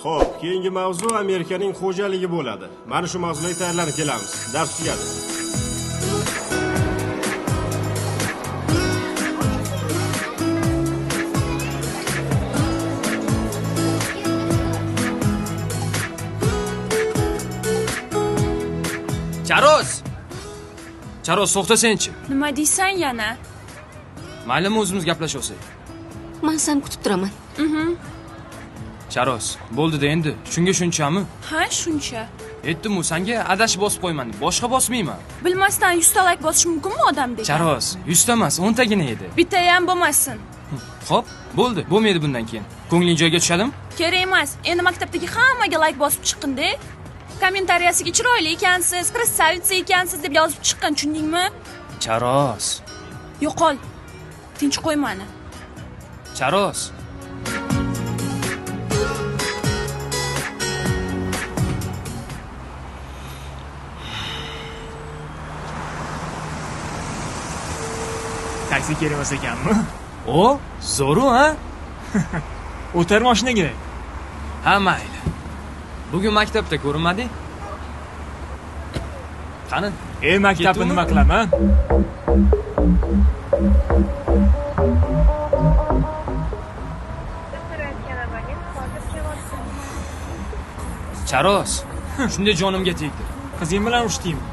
Xo'p, keyingi mavzu Amerikaning xo'jaligi bo'ladi. Mana shu mavzuga tayyorlanib kelamiz. Dars tugadi. Charoz, to'xtasenchi. Nima deysan yana? Maylimi o'zimiz gaplashasak? Men seni kutib turaman. Charoz, bo'ldi-da endi. Shunga shunchami? Ha, shuncha. Aytdim-ku, senga adashib bosib qo'yman. Boshqa bosmayman. Bilmasdan 100 ta like bosish mumkinmi odamdek? Charoz, 100 ta emas, 10 tagina edi. Bitta ham bo'lmasin. Xo'p, bo'ldi. Bo'lmaydi bundan keyin. Ko'ngling joyiga tushadimi? Kerak emas. Endi maktabdagi hammaga like bosib chiqindi. Kommentariyasiga chiroyli ekansiz, krasavitsa ekansiz deb yozib chiqqin, tushundingmi? Charoz. Yo'qol. Tinch qo'y meni. Charoz. Taksi kerak ekanmi? O, zo'ru, ha? O'tar mashinaga. Ha, mayli. Bugun maktabda ko'rinmading? Qani? Maktabni nima qilaman? Charoz. Shunday jonimga tegdi. Qizing bilan urushdingmi?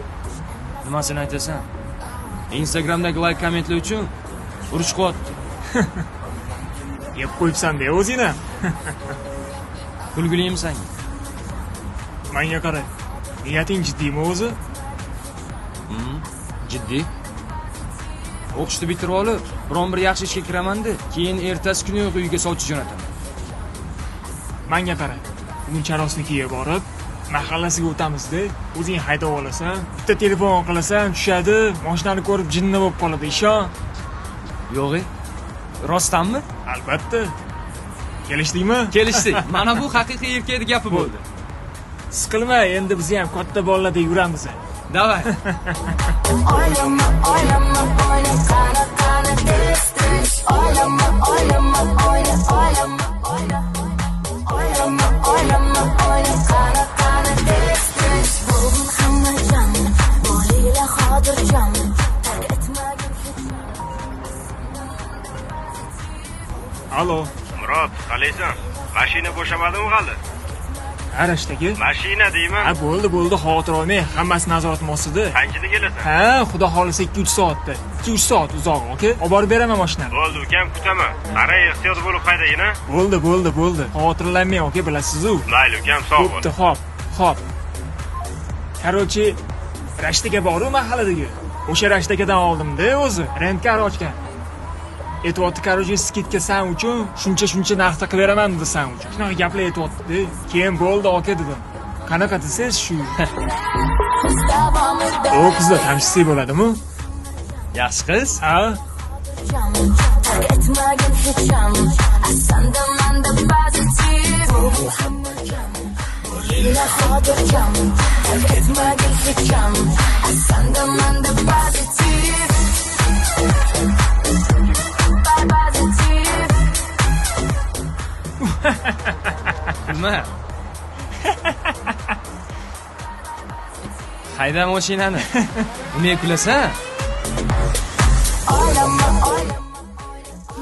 Nimasini aytasan? Instagramdagi like kommentlar uchun urush qilyapti. Yeb qo'yibsan-da o'zingni. Kulgiliymi senga? Menga qara. Niyating jiddiymi o'zi? Jiddiy. O'qishni bitirib olib, biron bir yaxshi ishga kiraman-da, keyin ertasi kuni uyga sovchi jo'nataman. Menga qara. Bugun Charosnikiga borib, mahallasiga o'tamiz-da. O'zing haydab olasan, bitta telefon qilasan, tushadi, mashinani ko'rib jinni bo'lib qoladi, ishon. Yo'q, rostdanmi? Albatta. Kelishdingmi? Kelishdik. Mana bu haqiqiy erkakning gapi bo'ldi. Siqilma, endi biz ham katta bolalardek yuramiz. Davay. Oylama, qani tez. Oylama, qani tez. Bugun hamma jam, bolinglar xotirjam. Tark etmagin hech. Alo. Murod, qalaysan? Mashina bo'shamadimi hali? Arashdagi? Mashina deyman. Ha, bo'ldi, xavotir olmang. Hammasi nazoratim ostida. Qanchada kelasan? Ha, xudo xolisa 2-3 soatda. 2-3 soat uzoq, oka. Olib borib beraman mashinani. Bo'ldi, ukam kutaman. Qara, ehtiyot bo'lib haydagin, ha? Bo'ldi. Xavotirlanmang, oka, bilasiz-ku. Mayli, ukam, sog' bo'l. Xo'p. Qarochi, Rashtaga boru mahalladagi. O'sha Rashtagadan oldim-da o'zi. Rentkar ochgan. E'tiborni qarochi skidka san uchun shuncha narxda qilib dedi san uchun. Shunaqa gaplar aytibdi. Keyin bo'ldi aka dedim. Qanaqa desiz shu? O qizlar tanishsak bo'ladimi? Yaxshi qiz. Ha? Tark etmagin hech jam. Asanda manda pozitiv. Hamma jam. Bolinglar xotirjam. Tark etmagin hech jam. Asanda manda pozitiv. Nima? Hayda mashinani. Nima kulasan?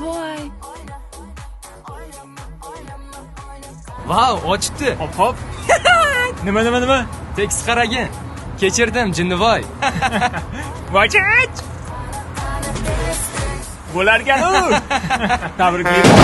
Voy. Vau, ochibdi. Hop. Nima? Tekst qaragin. Kechirdim, jinnivoy. Vochach! Bo'larkan-u. Tabriklayman.